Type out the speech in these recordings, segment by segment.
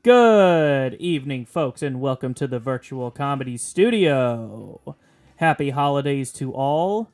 Good evening, folks, and welcome to the Virtual Comedy Studio. Happy holidays to all,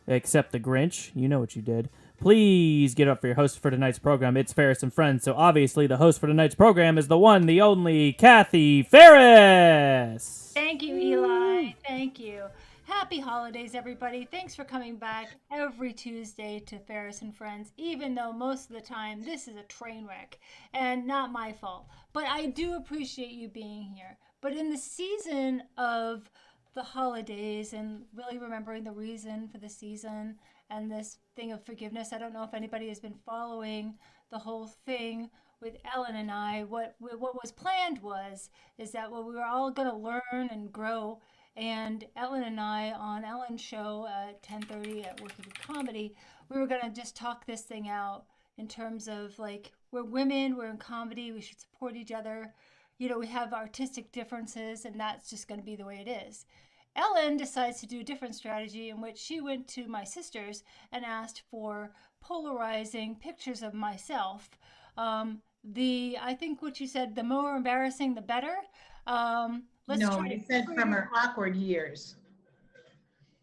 except the Grinch. You know what you did. Please get up for your host for tonight's program. It's Farris and Friends, so obviously the host for tonight's program is the one, the only, Kathe Farris. Thank you, Eli. Thank you. Happy holidays, everybody. Thanks for coming back every Tuesday to Farris and Friends, even though most of the time this is a train wreck and not my fault. But I do appreciate you being here. But in the season of the holidays and really remembering the reason for the season and this thing of forgiveness, I don't know if anybody has been following the whole thing with Ellen and I. What was planned is that we were all going to learn and grow, and Ellen and I on Ellen's show at 10:30 at Working with Comedy, we were going to just talk this thing out in terms of like, we're women, we're in comedy, we should support each other. You know, we have artistic differences, and that's just going to be the way it is. Ellen decides to do a different strategy in which she went to my sisters and asked for polarizing pictures of myself. I think what you said, the more embarrassing, the better. Let's No, try you to said from her awkward years.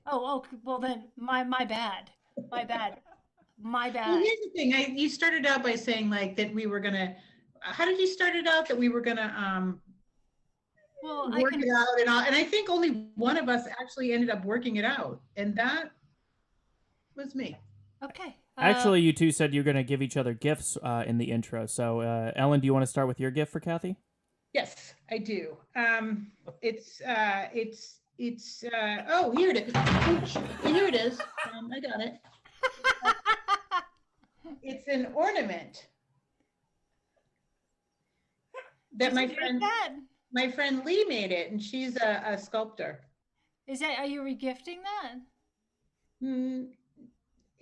Oh, well then, my bad, my bad, my Well, bad. here's the thing. You started out by saying like that we were gonna. How did you start it out? That we were gonna Well, work it out and all. And I think only one of us actually ended up working it out, and that was me. Okay. Actually, you two said you're going to give each other gifts in the intro. So, Ellen, do you want to start with your gift for Kathe? Yes, I do. It's oh, here it is. Here it is. I got it. It's an ornament that my friend Lee made it, and she's a sculptor. Are you regifting that? Mm,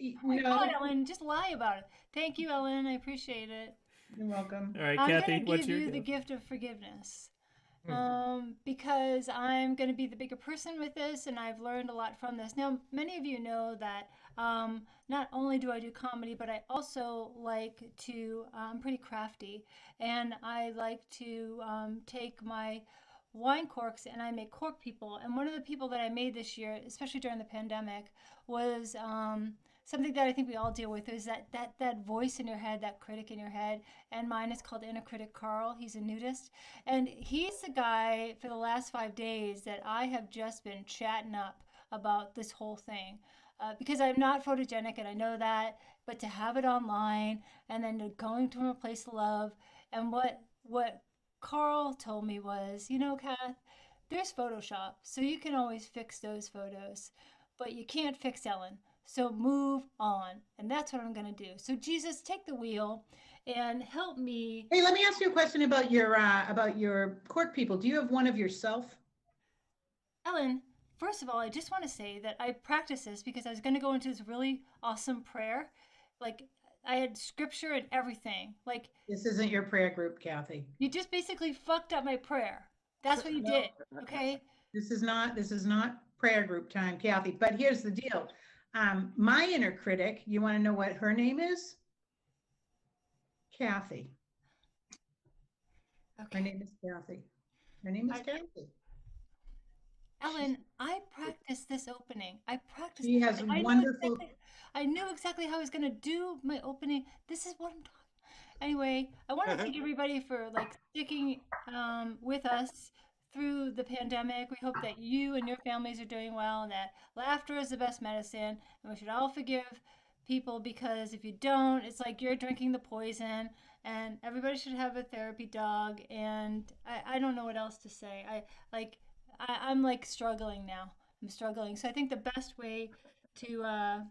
Oh my God, Ellen, just lie about it. Thank you, Ellen. I appreciate it. You're welcome. All right, I'm Kathe, going to what's give your you the gift? gift of forgiveness. Because I'm going to be the bigger person with this, and I've learned a lot from this. Now, many of you know that not only do I do comedy, but I also like to, I'm pretty crafty, and I like to take my wine corks and I make cork people. And one of the people that I made this year, especially during the pandemic, was something that I think we all deal with is that voice in your head, that critic in your head. And mine is called Inner Critic Carl. He's a nudist. And he's the guy for the last 5 days that I have just been chatting up about this whole thing. Because I'm not photogenic and I know that, but to have it online and then going to a place of love. And what Carl told me was, you know, Kath, there's Photoshop, so you can always fix those photos, but you can't fix Ellen. So move on. And that's what I'm going to do. So, Jesus, take the wheel and help me. Hey, let me ask you a question about your cork people. Do you have one of yourself? Ellen, first of all, I just want to say that I practiced this because I was going to go into this really awesome prayer. Like, I had scripture and everything. Like, This isn't your prayer group, Kathe. you just basically fucked up my prayer. That's what you did. Okay. This is not prayer group time, Kathe. But here's the deal. My inner critic, you want to know what her name is? Kathe. Her Okay. name is Kathe. Her name is Kathe. Ellen, I practiced this opening. I practiced. She has wonderful. I knew exactly how I was going to do my opening. This is what I'm talking. Anyway, I want to thank everybody for like sticking with us through the pandemic. We hope that you and your families are doing well, and that laughter is the best medicine. And we should all forgive people, because if you don't, it's like you're drinking the poison. And everybody should have a therapy dog. And I don't know what else to say. I'm like struggling now. I'm struggling. So I think the best way to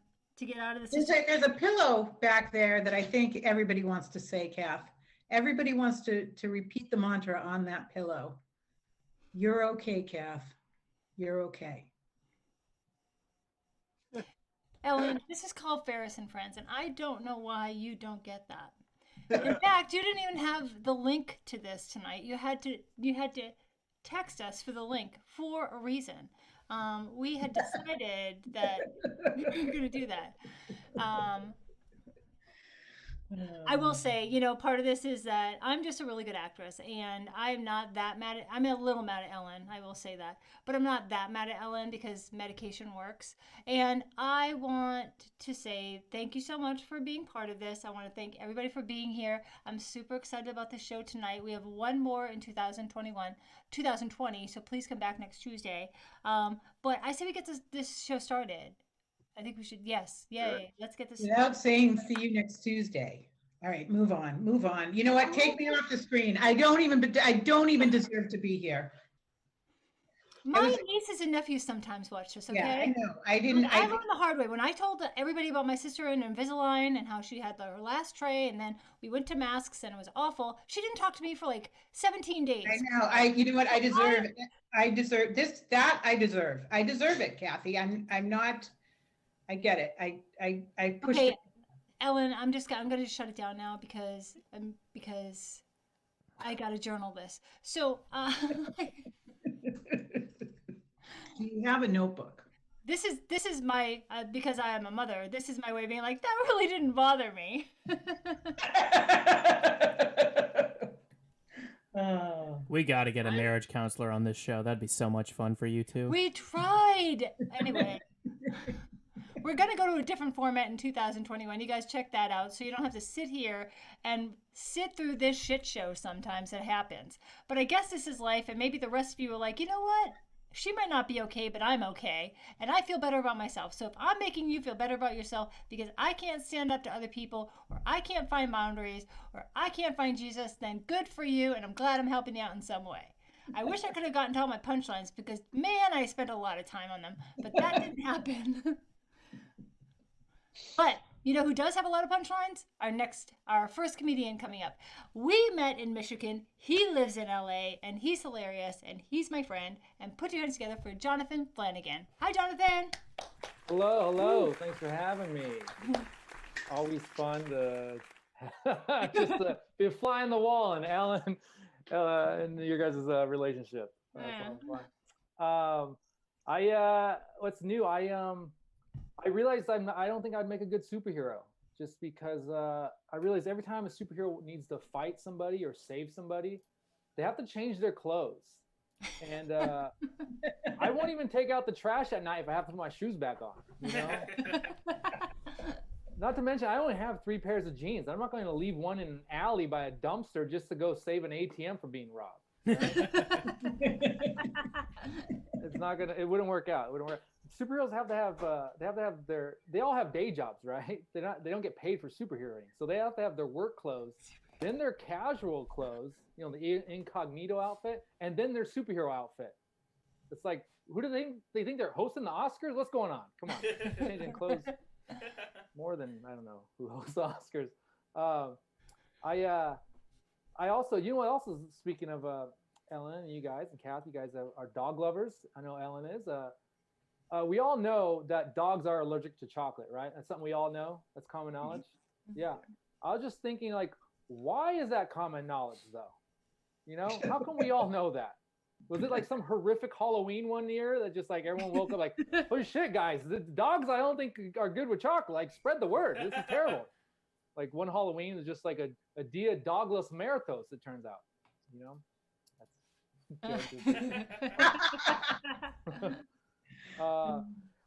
get out of this. There's a pillow back there that I think everybody wants to say, Kath. Everybody wants to repeat the mantra on that pillow. You're okay, Kath. You're okay. Ellen, this is called Farris and Friends, and I don't know why you don't get that. In fact, you didn't even have the link to this tonight. You had to text us for the link for a reason. We had decided that we were going to do that. I will say, part of this is that I'm just a really good actress, and I'm not that mad at, I'm a little mad at Ellen, I will say that. But I'm not that mad at Ellen because medication works. And I want to say thank you so much for being part of this. I want to thank everybody for being here. I'm super excited about the show tonight. We have one more in 2020, so please come back next Tuesday. But I say we get this show started. I think we should, yes, yay, let's get this. Without saying see you next Tuesday. All right, move on, move on. You know what? Take me off the screen. I don't even deserve to be here. My nieces and nephews sometimes watch this, okay? Yeah, I know. I learned the hard way. When I told everybody about my sister in Invisalign and how she had her last tray, and then we went to masks and it was awful, she didn't talk to me for like 17 days. I know. You know what? I deserve this, that I deserve. I deserve it, Kathe. I'm not, I get it. I pushed it. Ellen, I'm going to shut it down now because I got to journal this. So, do you have a notebook? This is my, because I am a mother, this is my way of being like, that really didn't bother me. We got to get a marriage counselor on this show. That'd be so much fun for you two. We tried. Anyway, we're going to go to a different format in 2021. You guys check that out so you don't have to sit here and sit through this shit show sometimes. It happens. But I guess this is life, and maybe the rest of you are like, you know what? She might not be okay, but I'm okay, and I feel better about myself. So if I'm making you feel better about yourself because I can't stand up to other people, or I can't find boundaries, or I can't find Jesus, then good for you, and I'm glad I'm helping you out in some way. I wish I could have gotten to all my punchlines because, man, I spent a lot of time on them, but that didn't happen. But you know who does have a lot of punchlines? Our first comedian coming up. We met in Michigan. He lives in LA, and he's hilarious, and he's my friend. And put your hands together for Jonathan Flanagan. Hi, Jonathan. Hello. Thanks for having me. Always fun to just be a fly on the wall and Ellen and your guys' relationship. What's new? I realized I don't think I'd make a good superhero just because I realized every time a superhero needs to fight somebody or save somebody, they have to change their clothes. And I won't even take out the trash at night if I have to put my shoes back on, you know? Not to mention, I only have 3 pairs of jeans. I'm not going to leave one in an alley by a dumpster just to go save an ATM from being robbed. Right? It wouldn't work out. It wouldn't work. Superheroes they all have day jobs, right? They don't get paid for superheroing. So they have to have their work clothes, then their casual clothes, you know, the incognito outfit, and then their superhero outfit. It's like, who do they think they're hosting the Oscars? What's going on? Come on. Changing clothes more than, I don't know, who hosts the Oscars. I also, you know what else is, speaking of Ellen and you guys and Kathe, you guys are dog lovers. I know Ellen is. We all know that dogs are allergic to chocolate, right? That's something we all know. That's common knowledge. Yeah. I was just thinking, like, why is that common knowledge, though? You know, how come we all know that? Was it like some horrific Halloween one year that just like everyone woke up like, holy shit, guys, the dogs I don't think are good with chocolate. Like, spread the word. This is terrible. Like one Halloween is just like a Dia Dogless Meritos, it turns out. You know?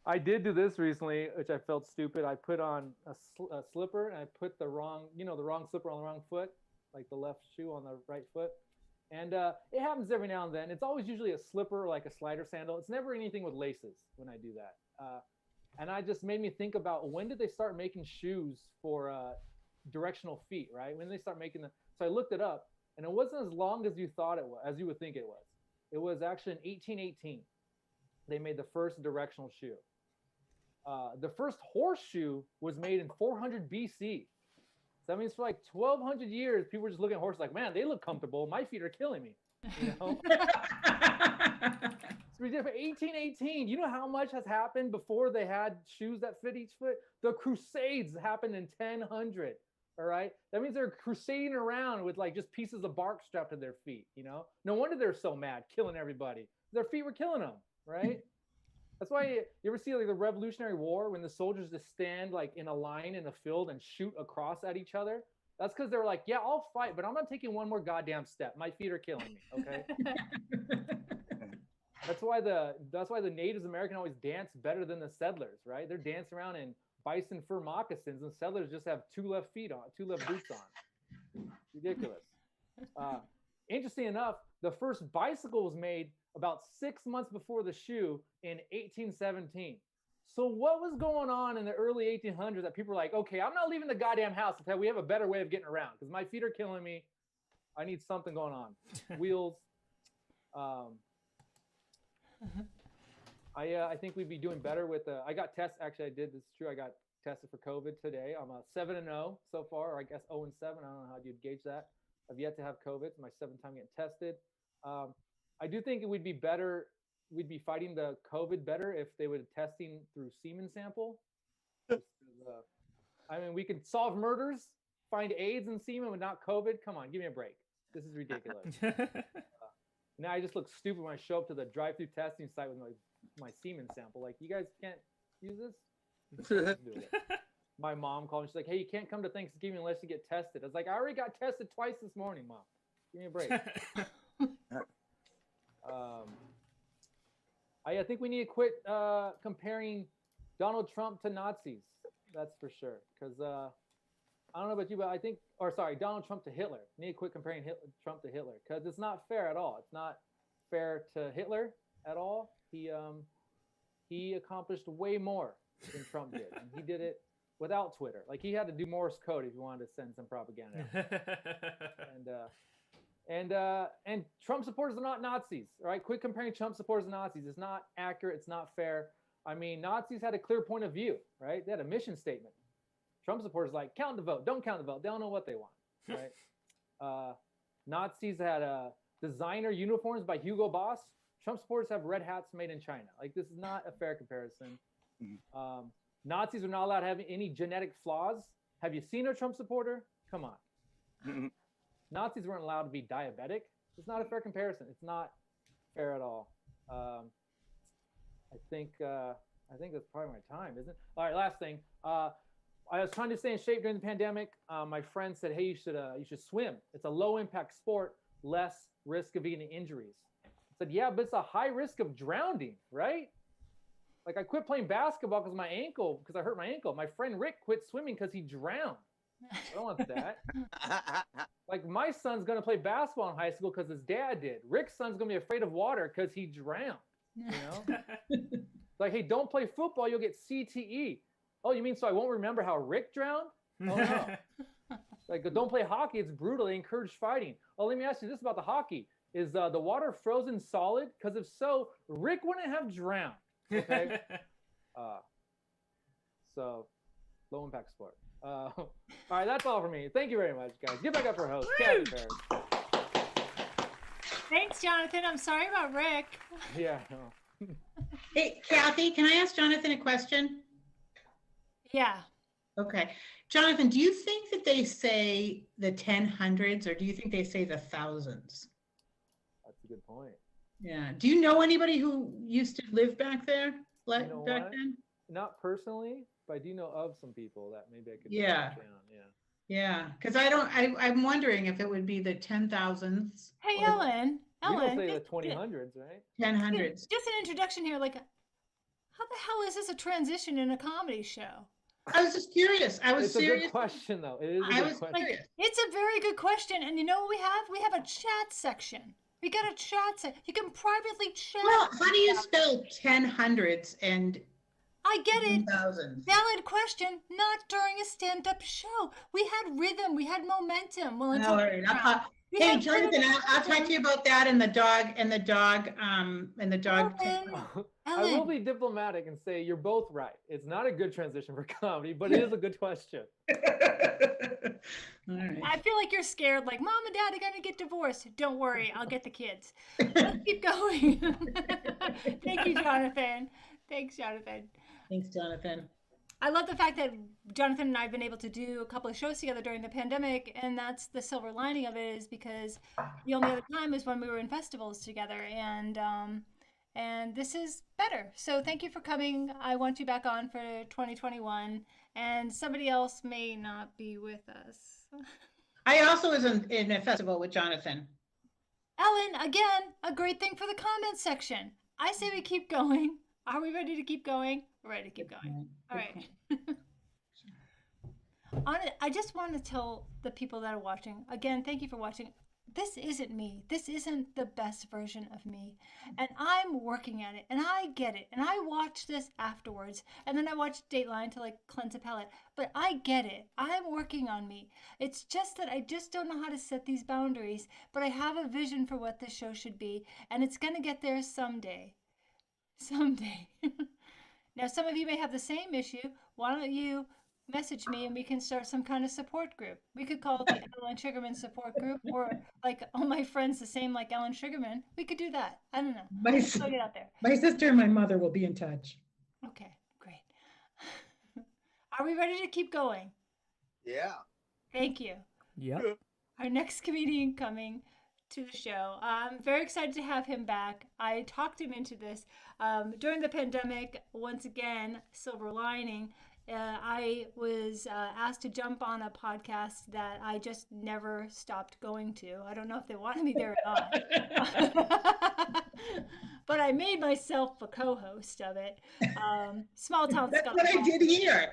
I did do this recently, which I felt stupid. I put on a slipper and I put the wrong slipper on the wrong foot, like the left shoe on the right foot. And it happens every now and then. It's always usually a slipper or like a slider sandal. It's never anything with laces when I do that. And I just made me think about, when did they start making shoes for directional feet, right? When they start making them. So I looked it up, and it wasn't as long as you thought it was, as you would think it was. It was actually in 1818. They made the first directional shoe. The first horseshoe was made in 400 BC. So that means for like 1,200 years, people were just looking at horses like, man, they look comfortable. My feet are killing me. You know? It's ridiculous. 1818. You know how much has happened before they had shoes that fit each foot? The Crusades happened in 1000. All right. That means they're crusading around with like just pieces of bark strapped to their feet. You know, no wonder they're so mad, killing everybody. Their feet were killing them. Right. That's why you ever see like the Revolutionary War when the soldiers just stand like in a line in the field and shoot across at each other? That's because they're like, yeah, I'll fight, but I'm not taking one more goddamn step. My feet are killing me. Okay. That's why the Native American always dance better than the settlers, right? They're dancing around in bison fur moccasins, and settlers just have two left boots on. Ridiculous. Interesting enough, the first bicycle was made about 6 months before the shoe in 1817. So what was going on in the early 1800s that people were like, okay, I'm not leaving the goddamn house until we have a better way of getting around because my feet are killing me. I need something going on. Wheels. I think we'd be doing better with I got tested. Actually, this is true. I got tested for COVID today. I'm 7-0 so far, or I guess 0-7. I don't know how you'd gauge that. I've yet to have COVID. It's my 7th time getting tested. I do think it would be better. We'd be fighting the COVID better if they were testing through semen sample. I mean, we could solve murders, find AIDS in semen, but not COVID. Come on, give me a break. This is ridiculous. Now I just look stupid when I show up to the drive-through testing site with my semen sample. Like, you guys can't use this? Do it. My mom called me. She's like, hey, you can't come to Thanksgiving unless you get tested. I was like, I already got tested twice this morning, Mom. Give me a break. I think we need to quit comparing Donald Trump to Nazis. That's for sure. Because I don't know about you, but I think, Donald Trump to Hitler. We need to quit comparing Trump to Hitler because it's not fair at all. It's not fair to Hitler at all. He accomplished way more than Trump did, and he did it without Twitter. Like, he had to do Morse code if he wanted to send some propaganda out. And Trump supporters are not Nazis, right? Quit comparing Trump supporters to Nazis. It's not accurate. It's not fair. I mean, Nazis had a clear point of view, right? They had a mission statement. Trump supporters like, count the vote, don't count the vote. They don't know what they want, right? Nazis had designer uniforms by Hugo Boss. Trump supporters have red hats made in China. Like, this is not a fair comparison. Nazis are not allowed to have any genetic flaws. Have you seen a Trump supporter? Come on. Nazis weren't allowed to be diabetic. It's not a fair comparison. It's not fair at all. I think that's probably my time, isn't it? All right, last thing. I was trying to stay in shape during the pandemic. My friend said, hey, you should swim. It's a low impact sport, less risk of getting injuries. I said, yeah, but it's a high risk of drowning, right? Like, I quit playing basketball because I hurt my ankle. My friend Rick quit swimming because he drowned. I don't want that. Like, my son's going to play basketball in high school because his dad did. Rick's son's going to be afraid of water because he drowned, you know? Like, hey, don't play football. You'll get CTE. Oh, you mean so I won't remember how Rick drowned? Oh, no. Like, don't play hockey. It's brutal. They encourage fighting. Oh, let me ask you this about the hockey. Is the water frozen solid? Because if so, Rick wouldn't have drowned. Okay? So, low impact sport. All right, that's all for me. Thank you very much, guys. Give back up for host, Kathe Farris. Thanks, Jonathan. I'm sorry about Rick. Yeah. No. Hey, Kathe, can I ask Jonathan a question? Yeah. Okay. Jonathan, do you think that they say the 1000s or do you think they say the thousands? That's a good point. Yeah. Do you know anybody who used to live back there? Back then? Not personally, but I do know of some people that maybe I could. Yeah. Yeah. Because I'm wondering if it would be the 10,000s. Hey, Ellen. You don't say the 2000s, right? 1000s. Just an introduction here. Like, how the hell is this a transition in a comedy show? I was just curious. It's a good question, though. It is a good question. Curious. It's a very good question. And you know what we have? We have a chat section. We got a chat section. You can privately chat. Well, how do you spell 1000s and I get it. thousands? Valid question. Not during a stand-up show. We had rhythm. We had momentum. Well, all right. Hey, Jonathan, I'll talk to you about that and the dog. I will be diplomatic and say you're both right. It's not a good transition for comedy, but it is a good question. All right. I feel like you're scared, like, Mom and Dad are going to get divorced. Don't worry, I'll get the kids. Let's keep going. Thank you, Jonathan. Thanks, Jonathan. Thanks, Jonathan. I love the fact that Jonathan and I have been able to do a couple of shows together during the pandemic, and that's the silver lining of it, is because the only other time is when we were in festivals together, and and this is better. So thank you for coming. I want you back on for 2021, and somebody else may not be with us. I also was in a festival with Jonathan. Ellen, again, a great thing for the comments section. I say we keep going. Are we ready to keep going? We're ready to keep going. All right. I just want to tell the people that are watching, again, thank you for watching. This isn't me. This isn't the best version of me. And I'm working at it, and I get it. And I watch this afterwards, and then I watch Dateline to like cleanse a palate. But I get it. I'm working on me. It's just that I just don't know how to set these boundaries, but I have a vision for what this show should be, and it's going to get there someday. Someday. Now, some of you may have the same issue. Why don't you message me and we can start some kind of support group? We could call it the Ellen Sugarman support group, or like all my friends the same like Ellen Sugarman. We could do that. I don't know. My I'll get out there. sister and my mother will be in touch. Okay, great. Are we ready to keep going? Yeah. Thank you. Yep. Our next comedian coming to the show. I'm very excited to have him back. I talked him into this during the pandemic. Once again, silver lining. I was asked to jump on a podcast that I just never stopped going to. I don't know if they wanted me there or not. But I made myself a co-host of it. Small Town That's Scuttlebutt. what I did here.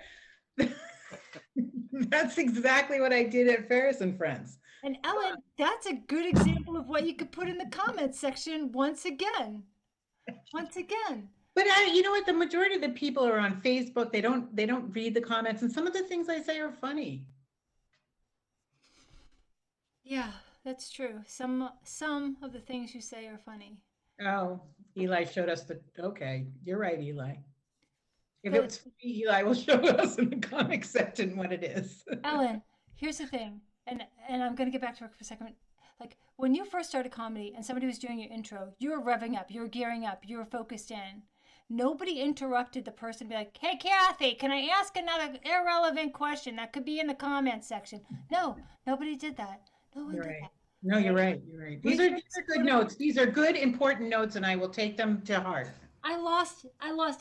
That's exactly what I did at Farris and Friends. And Ellen, that's a good example of what you could put in the comments section once again. Once again. But you know what? The majority of the people are on Facebook. They don't read the comments, and some of the things I say are funny. Yeah, that's true. Some of the things you say are funny. Oh, Eli showed us okay, you're right, Eli. If But- it's free, Eli will show us in the comic section what it is. Ellen, here's the thing, and I'm gonna get back to work for a second. Like when you first started comedy and somebody was doing your intro, you were revving up, you were gearing up, you were focused in. Nobody interrupted the person, be like, "Hey, Kathe, can I ask another irrelevant question that could be in the comments section?" No, nobody did that. No one You're did right. that. No, you're right. You're right. These are good notes. These are good, important notes, and I will take them to heart. I lost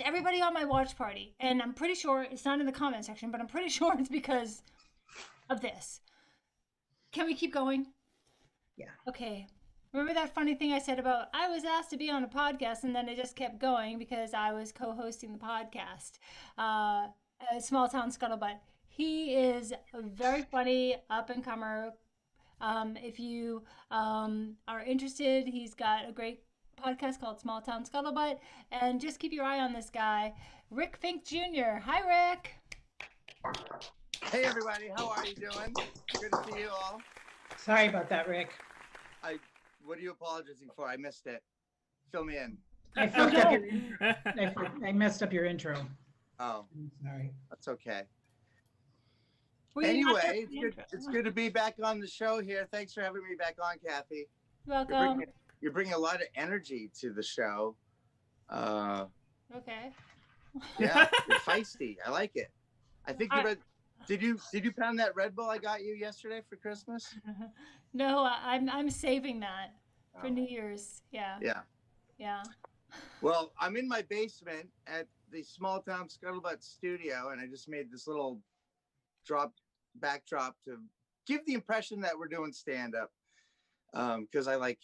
everybody on my watch party, and I'm pretty sure it's not in the comment section, but I'm pretty sure it's because of this. Can we keep going? Yeah. Okay. Remember that funny thing I said about I was asked to be on a podcast, and then it just kept going because I was co-hosting the podcast. Small Town Scuttlebutt. He is a very funny up-and-comer. If you are interested, he's got a great podcast called Small Town Scuttlebutt, and just keep your eye on this guy, Fink Jr. Hi, Rick. Hey everybody, how are you doing? Good to see you all. Sorry about that, Rick. What are you apologizing for? I missed it. Fill me in. I fucked up your intro. I messed up your intro. Oh, I'm sorry. that's okay. Were you not Anyway, just the it's intro? good to be back on the show here. Thanks for having me back on, Kathe. Welcome. You're bringing a lot of energy to the show. Okay. Yeah, you're feisty. I like it. I think you read. Did you pound that Red Bull I got you yesterday for Christmas? No, I'm saving that for Oh. New Year's. Yeah. Yeah. Yeah. Well, I'm in my basement at the Small Town Scuttlebutt studio, and I just made this little backdrop to give the impression that we're doing stand up. Because I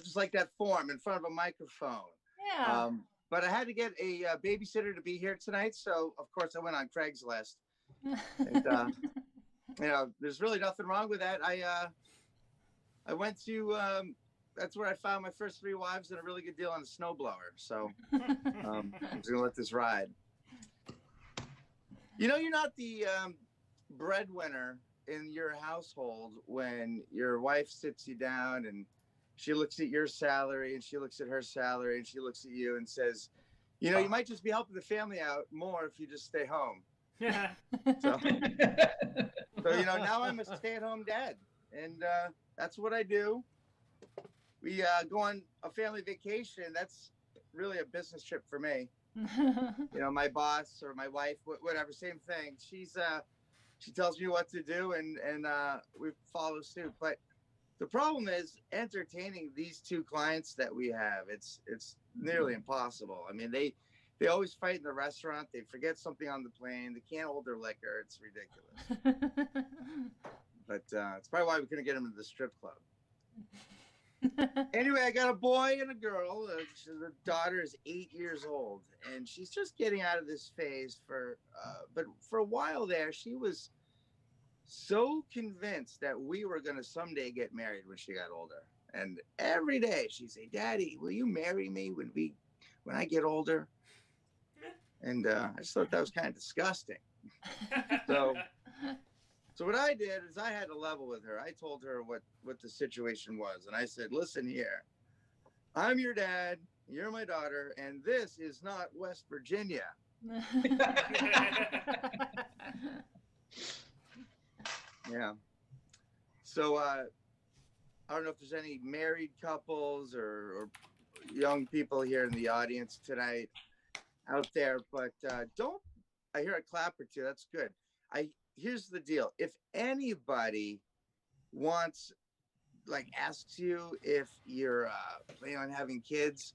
just like that form in front of a microphone. Yeah. But I had to get a babysitter to be here tonight, so of course I went on Craigslist. And, there's really nothing wrong with that. I went to that's where I found my first 3 wives and a really good deal on a snowblower. So I'm just gonna let this ride. You're not the breadwinner in your household when your wife sits you down and she looks at your salary and she looks at her salary and she looks at you and says, you might just be helping the family out more if you just stay home. So now I'm a stay-at-home dad, and that's what I do. We go on a family vacation. That's really a business trip for me. My boss or my wife, whatever, same thing. She tells me what to do, and we follow suit. But The problem is entertaining these two clients that we have. It's nearly impossible. I mean, they always fight in the restaurant. They forget something on the plane. They can't hold their liquor. It's ridiculous. But it's probably why we couldn't get them into the strip club. Anyway, I got a boy and a girl. The daughter is 8 years old, and she's just getting out of this phase. But for a while there, she was so convinced that we were going to someday get married when she got older. And every day she'd say, "Daddy, will you marry me when I get older?" And I just thought that was kind of disgusting. So what I did is I had to level with her. I told her what the situation was. And I said, "Listen here, I'm your dad, you're my daughter, and this is not West Virginia." Yeah. So I don't know if there's any married couples or young people here in the audience tonight out there, but I hear a clap or two. That's good. Here's the deal. If anybody asks you if you're planning on having kids,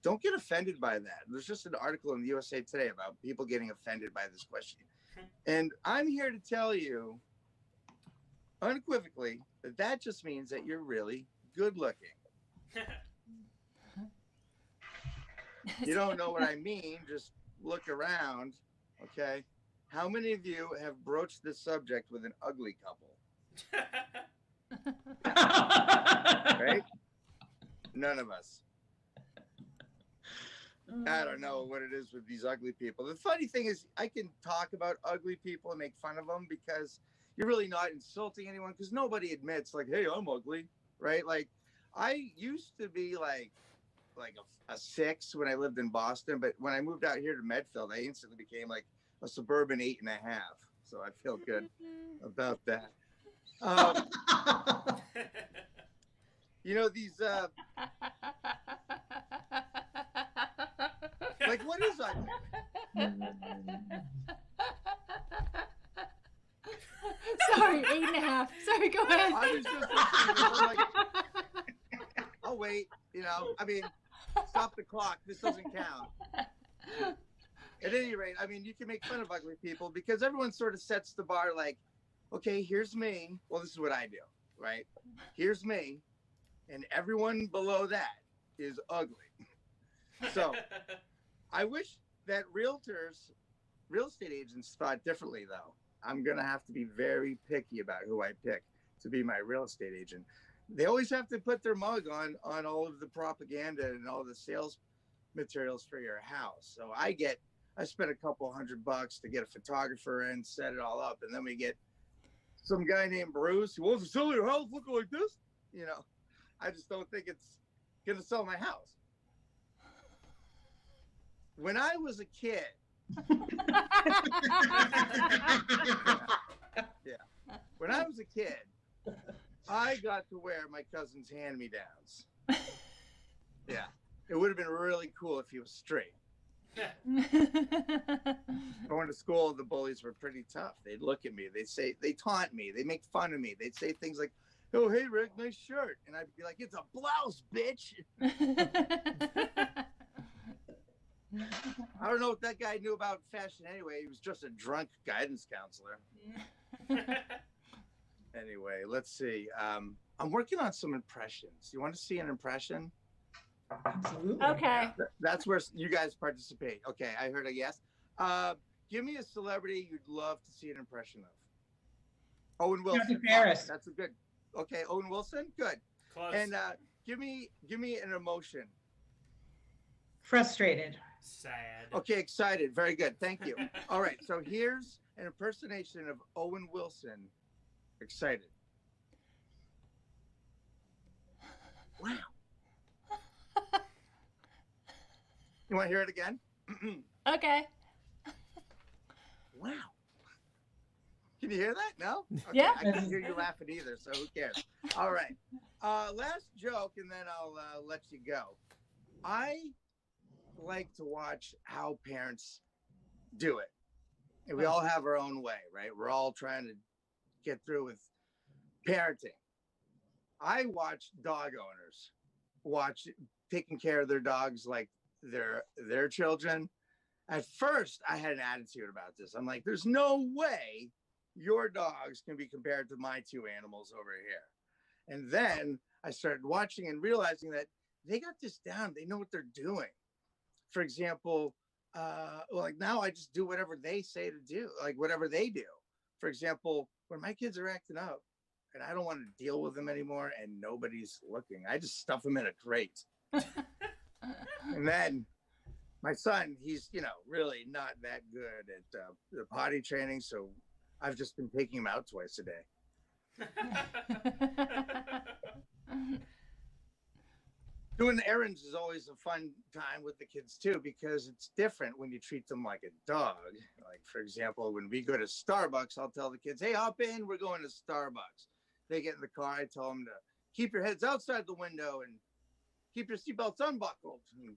don't get offended by that. There's just an article in the USA Today about people getting offended by this question. And I'm here to tell you unequivocally that just means that you're really good looking. You don't know what I mean, just look around, okay? How many of you have broached this subject with an ugly couple? Right? None of us. I don't know what it is with these ugly people. The funny thing is I can talk about ugly people and make fun of them because you're really not insulting anyone, because nobody admits like, "Hey, I'm ugly," right? Like I used to be like a 6 when I lived in Boston, but when I moved out here to Medfield, I instantly became like a suburban 8.5. So I feel good about that. You know, these like, what is ugly? Sorry, 8.5. Sorry, go ahead. I was just listening. Like, I'll wait. You know, I mean, stop the clock. This doesn't count. At any rate, I mean, you can make fun of ugly people because everyone sort of sets the bar like, okay, here's me. Well, this is what I do, right? Here's me. And everyone below that is ugly. So I wish that real estate agents thought differently, though. I'm going to have to be very picky about who I pick to be my real estate agent. They always have to put their mug on all of the propaganda and all the sales materials for your house. So I spent a couple $100 to get a photographer in, set it all up. And then we get some guy named Bruce who wants to sell your house looking like this. You know, I just don't think it's going to sell my house. When I was a kid, yeah. When I was a kid, I got to wear my cousin's hand-me-downs. Yeah. It would have been really cool if he was straight. Going to school, the bullies were pretty tough. They'd look at me. They taunt me. They make fun of me. They'd say things like, "Oh, hey, Rick, nice shirt." And I'd be like, "It's a blouse, bitch." I don't know what that guy knew about fashion anyway. He was just a drunk guidance counselor. Anyway, let's see. I'm working on some impressions. You want to see an impression? Absolutely. Okay. That's where you guys participate. Okay, I heard a yes. Give me a celebrity you'd love to see an impression of. Owen Wilson. Kathe Farris. That's a good. Okay, Owen Wilson. Good. Close. And give me an emotion. Frustrated. Sad. Okay, excited. Very good. Thank you. All right, so here's an impersonation of Owen Wilson. Excited. Wow. You want to hear it again? Okay. Wow. Can you hear that? No? Okay, Yeah. I can't hear you laughing either, so who cares? All right. Last joke, and then I'll let you go. I like to watch how parents do it. And we all have our own way, right? We're all trying to get through with parenting. I watch dog owners taking care of their dogs like their children. At first, I had an attitude about this. I'm like, there's no way your dogs can be compared to my two animals over here. And then I started watching and realizing that they got this down. They know what they're doing. For example, like now I just do whatever they say to do, like whatever they do. For example, when my kids are acting up and I don't want to deal with them anymore and nobody's looking, I just stuff them in a crate. And then my son, he's, really not that good at the potty training. So I've just been taking him out twice a day. Doing errands is always a fun time with the kids too, because it's different when you treat them like a dog. Like, for example, when we go to Starbucks, I'll tell the kids, hey, hop in, we're going to Starbucks. They get in the car, I tell them to keep your heads outside the window and keep your seatbelts unbuckled. And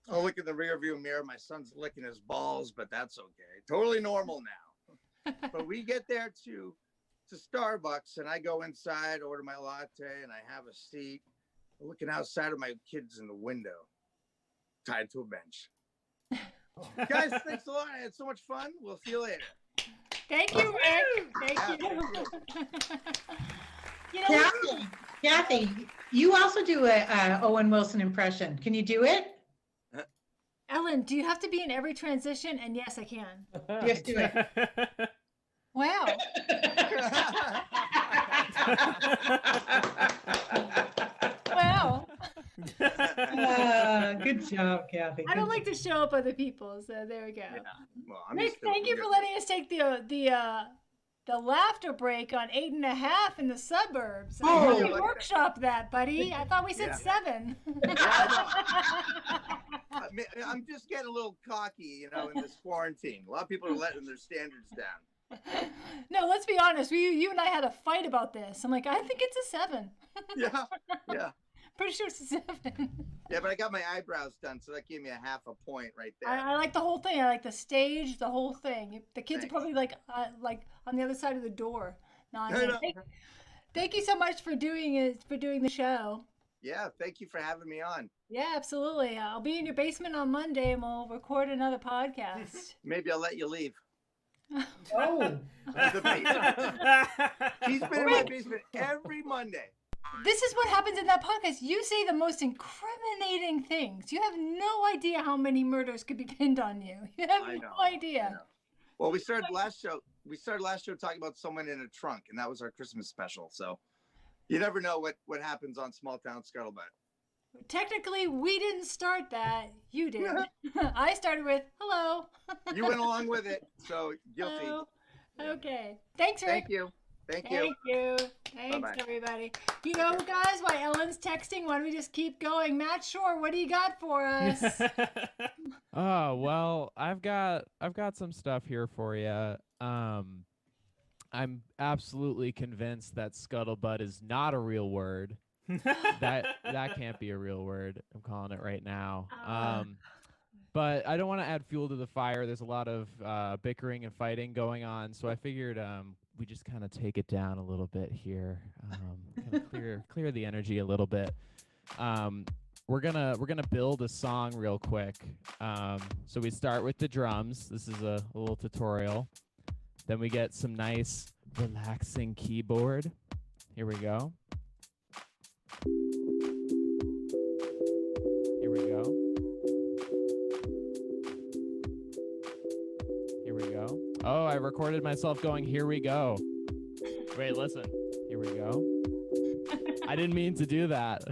I'll look in the rear view mirror, my son's licking his balls, but that's okay. Totally normal now. But we get there to Starbucks and I go inside, order my latte, and I have a seat. Looking outside of my kids in the window, tied to a bench. Guys, thanks a lot. I had so much fun. We'll see you later. Thank you, Rick. Thank you. Kathe, you also do a Owen Wilson impression. Can you do it? Ellen, do you have to be in every transition? And yes, I can. Yes, do it. Wow. Wow. Good job, Kathe. I don't like to show up other people, so there we go. Yeah. Well, Rick, thank you for letting us take the laughter break on 8.5 in the suburbs. I thought we workshop that, buddy. I thought we said 7. I'm just getting a little cocky, in this quarantine. A lot of people are letting their standards down. No, let's be honest. You and I had a fight about this. I'm like, I think it's a 7. Yeah. Pretty sure it's a 7. Yeah, but I got my eyebrows done, so that gave me a half a point right there. I like the whole thing. I like the stage, the whole thing. The kids are probably like on the other side of the door. No, thank you so much for doing the show. Yeah, thank you for having me on. Yeah, absolutely. I'll be in your basement on Monday and we'll record another podcast. Maybe I'll let you leave. Oh. The basement. He's been in my basement every Monday. This is what happens in that podcast. You say the most incriminating things. You have no idea how many murders could be pinned on you. You have no idea. Well, we started last show talking about someone in a trunk, and that was our Christmas special. So you never know what happens on Small Town Scuttlebutt. Technically, we didn't start that. You did. I started with hello. You went along with it, so guilty. Hello. Okay. Thanks, Rick. Thank you. Thanks, bye-bye. Everybody. You know, Okay. guys, while Ellen's texting, why don't we just keep going? Matt Shore, what do you got for us? Oh, well, I've got some stuff here for you. I'm absolutely convinced that scuttlebutt is not a real word. that can't be a real word. I'm calling it right now. But I don't want to add fuel to the fire. There's a lot of bickering and fighting going on, so I figured we just kind of take it down a little bit here, kind of clear the energy a little bit. We're gonna build a song real quick. So we start with the drums. This is a little tutorial. Then we get some nice relaxing keyboard. Here we go. Here we go. Here we go. Oh, I recorded myself going, here we go. Wait, listen. Here we go. I didn't mean to do that.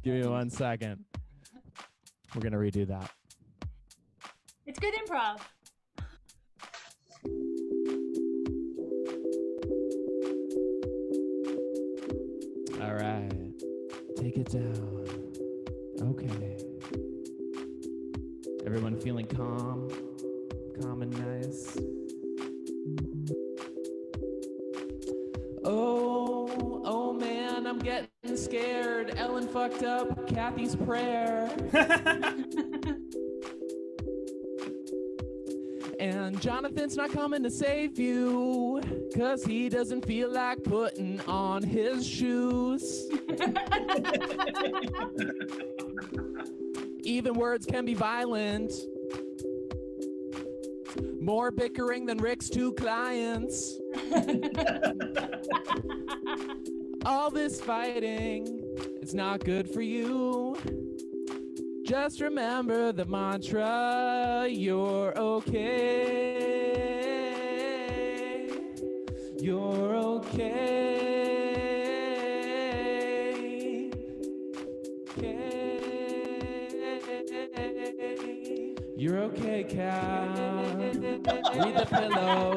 Give me 1 second. We're going to redo that. It's good improv. All right. Take it down. Okay. Everyone feeling calm? Calm and nice. Oh man, I'm getting scared. Ellen fucked up Kathy's prayer. And Jonathan's not coming to save you, 'cause he doesn't feel like putting on his shoes. Even words can be violent. More bickering than Rick's 2 clients. All this fighting, it's not good for you. Just remember the mantra, you're okay. You're okay. You're okay, Cal. Read the pillow.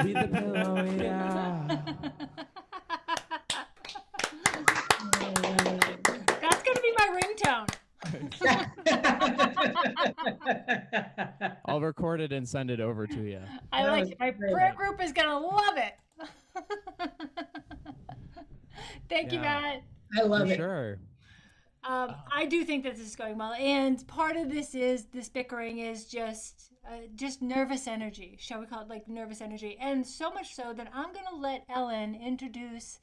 Read the pillow, yeah. That's gonna be my ringtone. I'll record it and send it over to you. I like it. My prayer group is gonna love it. Thank you, Yeah. Matt. I love it. Sure. I do think that this is going well, and part of this bickering is just nervous energy. Shall we call it like nervous energy? And so much so that I'm gonna let Ellen introduce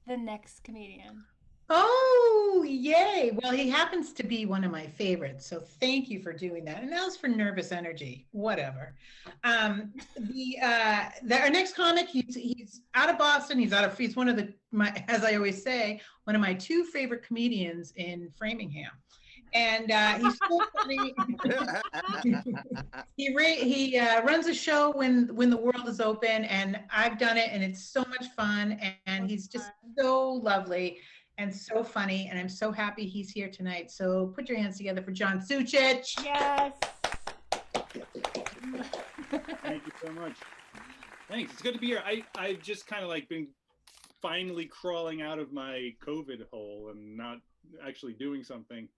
the next comedian. Oh, yay. Well, he happens to be one of my favorites. So thank you for doing that. And as for nervous energy, whatever. Our next comic, he's out of Boston. He's one of as I always say, one of my 2 favorite comedians in Framingham. And he's so funny. He runs a show when the world is open, and I've done it, and it's so much fun. And he's just so lovely and so funny, and I'm so happy he's here tonight. So put your hands together for John Suchich. Yes. Thank you so much. Thanks. It's good to be here. I've just kind of like been finally crawling out of my COVID hole and not actually doing something.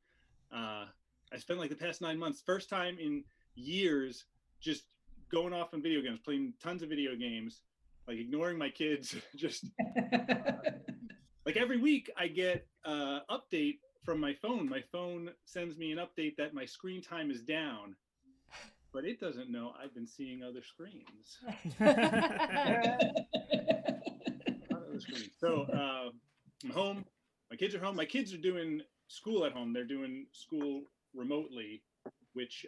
I spent like the past 9 months, first time in years, just going off on video games, playing tons of video games, like ignoring my kids, just like every week I get an update from my phone. My phone sends me an update that my screen time is down, but it doesn't know I've been seeing other screens. So I'm home. My kids are home. My kids are doing school at home. They're doing school remotely, which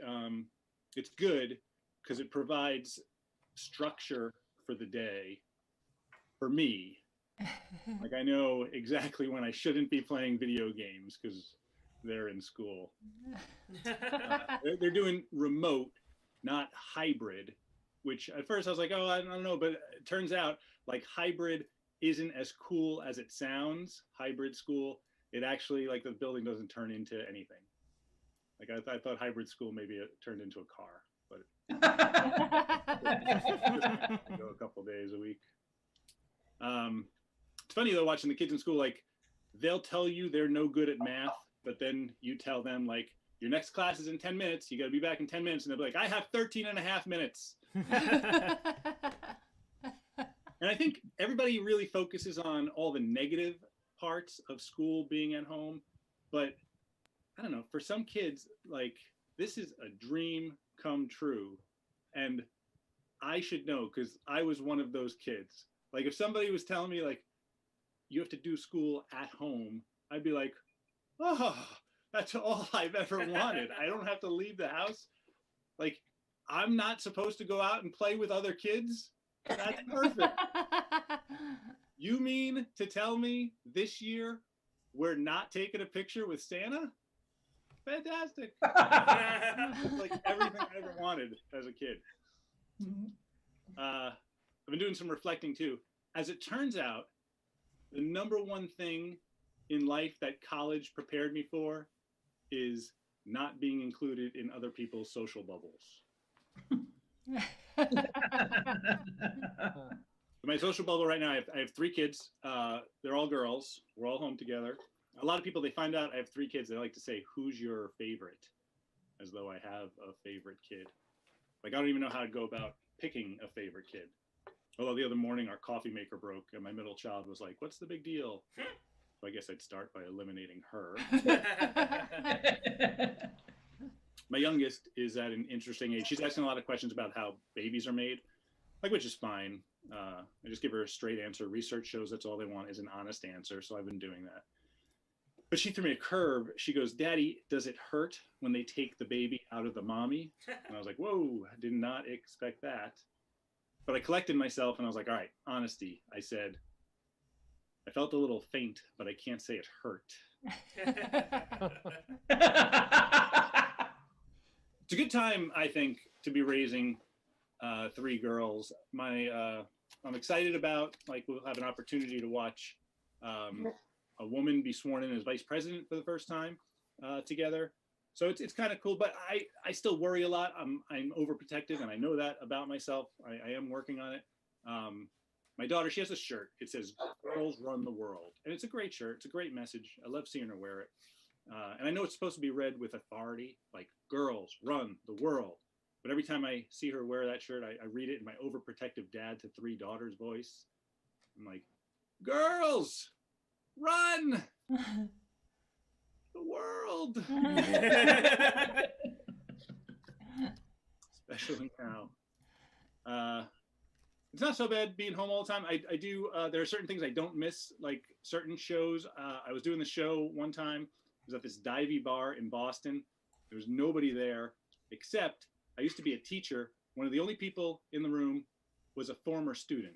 it's good because it provides structure for the day for me. Like I know exactly when I shouldn't be playing video games because they're in school. They're doing remote, not hybrid, which at first I was like, oh, I don't know. But it turns out like hybrid isn't as cool as it sounds. Hybrid school, it actually like the building doesn't turn into anything. Like I thought hybrid school maybe it turned into a car, but go a couple days a week. It's funny though, watching the kids in school, like they'll tell you they're no good at math, but then you tell them like, your next class is in 10 minutes. You got to be back in 10 minutes. And they'll be like, I have 13 and a half minutes. And I think everybody really focuses on all the negative parts of school being at home. But I don't know, for some kids, like this is a dream come true. And I should know because I was one of those kids. Like if somebody was telling me like, you have to do school at home, I'd be like, oh, that's all I've ever wanted. I don't have to leave the house. Like, I'm not supposed to go out and play with other kids? That's perfect. You mean to tell me this year we're not taking a picture with Santa? Fantastic. It's like everything I ever wanted as a kid. I've been doing some reflecting too. As it turns out, the number one thing in life that college prepared me for is not being included in other people's social bubbles. My social bubble right now, I have 3 kids. They're all girls. We're all home together. A lot of people, they find out I have 3 kids. They like to say, who's your favorite? As though I have a favorite kid. Like, I don't even know how to go about picking a favorite kid. Although the other morning our coffee maker broke and my middle child was like, what's the big deal? So I guess I'd start by eliminating her. my youngest is at an interesting age. She's asking a lot of questions about how babies are made, like, which is fine. I just give her a straight answer. Research shows that's all they want is an honest answer. So I've been doing that. But she threw me a curve. She goes, Daddy, does it hurt when they take the baby out of the mommy? And I was like, whoa, I did not expect that. But I collected myself and I was like, all right, honesty. I said, I felt a little faint, but I can't say it hurt. It's a good time, I think, to be raising 3 girls. I'm excited about, like, we'll have an opportunity to watch a woman be sworn in as vice president for the first time together. So it's kind of cool, but I still worry a lot. I'm overprotective, and I know that about myself. I am working on it. My daughter, she has a shirt. It says, "Girls Run the World." And it's a great shirt. It's a great message. I love seeing her wear it. And I know it's supposed to be read with authority, like, girls run the world. But every time I see her wear that shirt, I read it in my overprotective dad to 3 daughters voice. I'm like, girls, run the world. Especially now. It's not so bad being home all the time. I do, there are certain things I don't miss, like certain shows. I was doing the show one time. It was at this divey bar in Boston. There was nobody there, except I used to be a teacher. One of the only people in the room was a former student.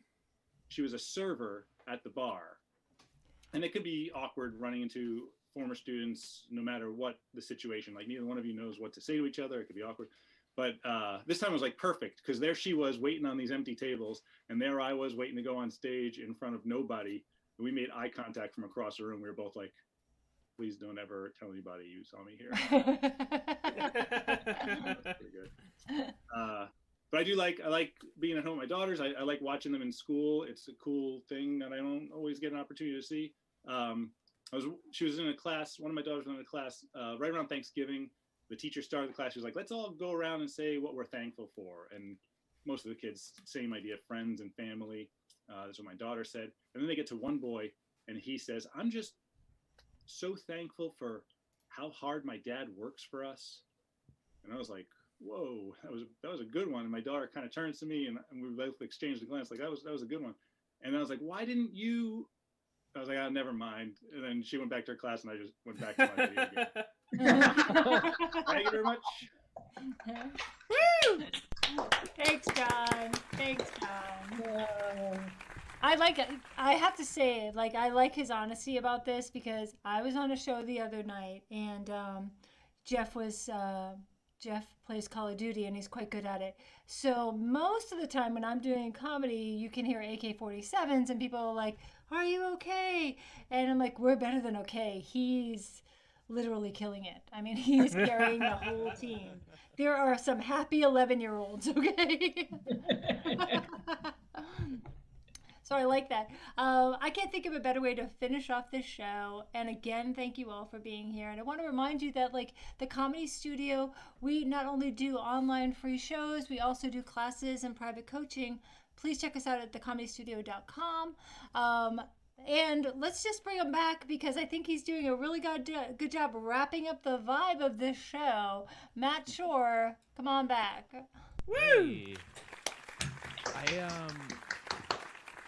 She was a server at the bar. And it could be awkward running into former students, no matter what the situation. Like, neither one of you knows what to say to each other. It could be awkward. But this time was like perfect, because there she was waiting on these empty tables, and there I was waiting to go on stage in front of nobody. And we made eye contact from across the room. We were both like, please don't ever tell anybody you saw me here. That's pretty good. But I like being at home with my daughters. I like watching them in school. It's a cool thing that I don't always get an opportunity to see. She was in a class, one of my daughters was in a class right around Thanksgiving. The teacher started the class. She was like, let's all go around and say what we're thankful for. And most of the kids, same idea, friends and family. That's what my daughter said. And then they get to one boy, and he says, I'm just so thankful for how hard my dad works for us. And I was like, whoa, that was a good one. And my daughter kind of turns to me, and we both exchanged a glance, like, that was a good one. And I was like, why didn't you? I was like, oh, never mind. And then she went back to her class, and I just went back to my video game. Thank you very much. Woo! Thanks, John. Thanks, John. I have to say, like, I like his honesty about this, because I was on a show the other night, and Jeff plays Call of Duty, and he's quite good at it. So most of the time when I'm doing comedy, you can hear AK-47s, and people are like, are you okay? And I'm like, we're better than okay. He's literally killing it. I mean, he's carrying the whole team. There are some happy 11-year-olds, okay? So I like that. I can't think of a better way to finish off this show. And again, thank you all for being here. And I want to remind you that, like, the Comedy Studio, we not only do online free shows, we also do classes and private coaching. Please check us out at thecomedystudio.com. And let's just bring him back, because I think he's doing a really good job wrapping up the vibe of this show. Matt Shore, come on back. Woo! Hey.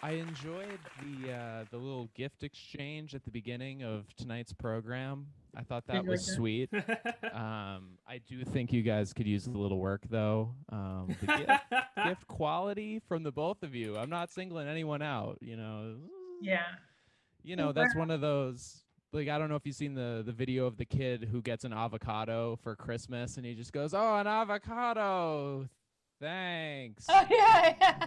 I enjoyed the little gift exchange at the beginning of tonight's program. I thought that was sweet. I do think you guys could use a little work, though. The gift quality from the both of you. I'm not singling anyone out, you know. Yeah. You know, that's one of those, like, I don't know if you've seen the video of the kid who gets an avocado for Christmas, and he just goes, oh, an avocado. Thanks. Oh, yeah.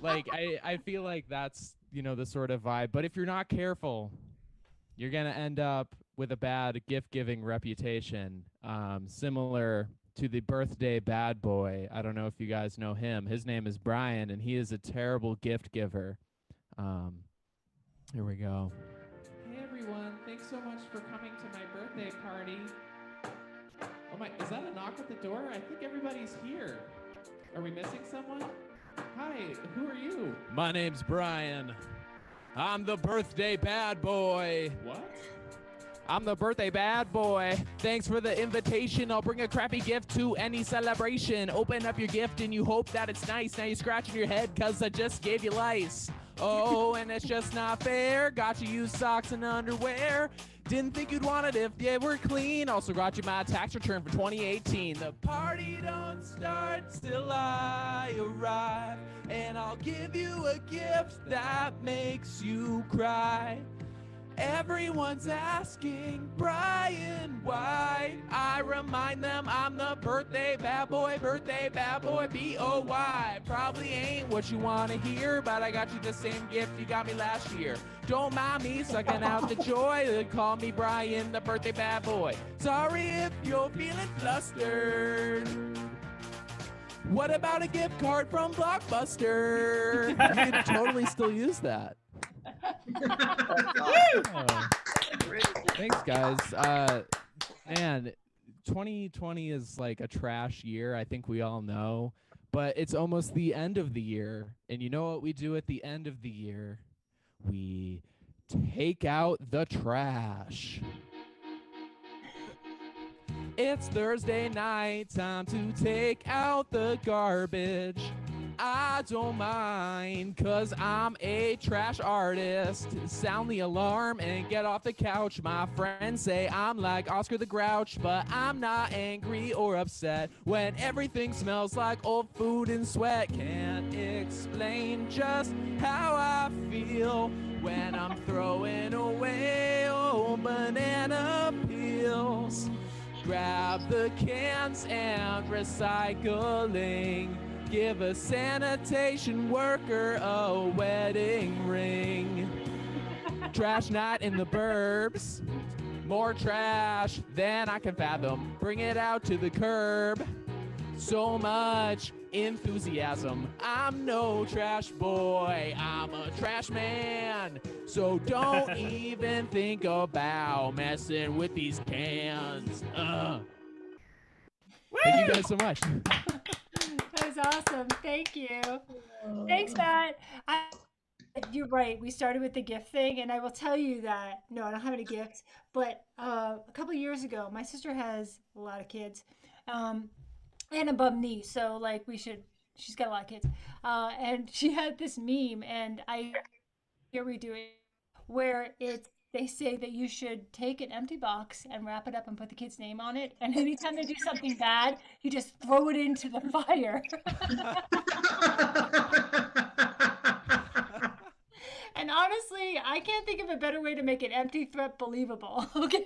Like, I feel like that's, you know, the sort of vibe. But if you're not careful, you're going to end up with a bad gift-giving reputation, similar to the birthday bad boy. I don't know if you guys know him. His name is Brian, and he is a terrible gift giver. Here we go. Hey, everyone. Thanks so much for coming to my birthday party. Oh, my. Is that a knock at the door? I think everybody's here. Are we missing someone? Hi, who are you? My name's Brian. I'm the birthday bad boy. What? I'm the birthday bad boy. Thanks for the invitation. I'll bring a crappy gift to any celebration. Open up your gift and you hope that it's nice. Now you're scratching your head because I just gave you lice. Oh, and it's just not fair. Got you used socks and underwear. Didn't think you'd want it if they were clean. Also got you my tax return for 2018. The party don't start till I arrive. And I'll give you a gift that makes you cry. Everyone's asking, Brian, why? I remind them I'm the birthday bad boy, B-O-Y. Probably ain't what you want to hear, but I got you the same gift you got me last year. Don't mind me sucking out the joy. They call me Brian, the birthday bad boy. Sorry if you're feeling flustered. What about a gift card from Blockbuster? You could totally still use that. Oh. Thanks, guys. Man, 2020 is like a trash year. I think we all know, but it's almost the end of the year. And you know what we do at the end of the year? We take out the trash. It's Thursday night, time to take out the garbage. I don't mind, cause I'm a trash artist. Sound the alarm and get off the couch. My friends say I'm like Oscar the Grouch, but I'm not angry or upset when everything smells like old food and sweat. Can't explain just how I feel when I'm throwing away old banana peels. Grab the cans and recycling. Give a sanitation worker a wedding ring. Trash night in the burbs. More trash than I can fathom. Bring it out to the curb. So much enthusiasm. I'm no trash boy. I'm a trash man. So don't even think about messing with these cans. Thank you guys so much. That was awesome. Thank you. Thanks, Matt. You're right. We started with the gift thing, and I will tell you that, no, I don't have any gifts, but a couple of years ago, my sister has a lot of kids, and a bum knee, so like she's got a lot of kids, and she had this meme, and here we do it, where they say that you should take an empty box and wrap it up and put the kid's name on it. And anytime they do something bad, you just throw it into the fire. And honestly, I can't think of a better way to make an empty threat believable. Okay.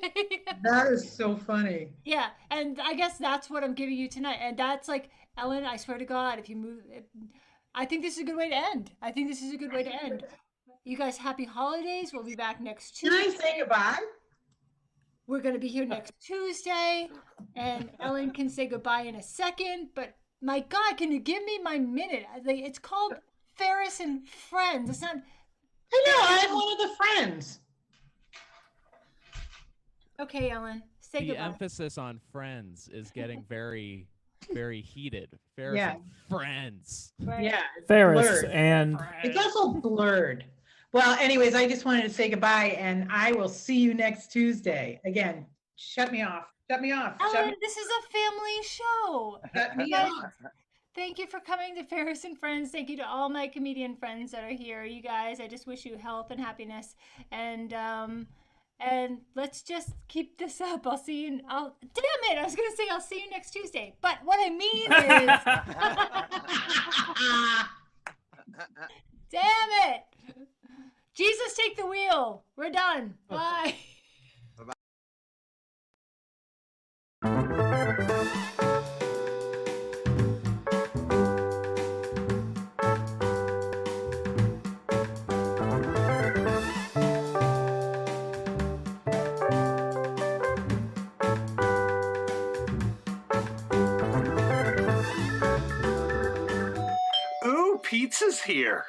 That is so funny. Yeah. And I guess that's what I'm giving you tonight. And that's like, Ellen, I swear to God, if you move, I think this is a good way to end. You guys, happy holidays. We'll be back next Tuesday. Can I say goodbye? We're going to be here next Tuesday, and Ellen can say goodbye in a second. But my God, can you give me my minute? It's called Farris and Friends. It's not. I know. I'm one of the friends. Okay, Ellen, say goodbye. The emphasis on friends is getting very, very heated. Farris and Friends. Right. Yeah. Farris blurred. and It's also blurred. Well, anyways, I just wanted to say goodbye, and I will see you next Tuesday. Again, shut me off. Shut me off. Ellen, this is a family show. Shut me off. Thank you for coming to Farris and Friends. Thank you to all my comedian friends that are here. You guys, I just wish you health and happiness. And let's just keep this up. I'll see you. Damn it! I was gonna say I'll see you next Tuesday, but what I mean is, damn it! Jesus, take the wheel. We're done. Bye. Ooh, pizza's here.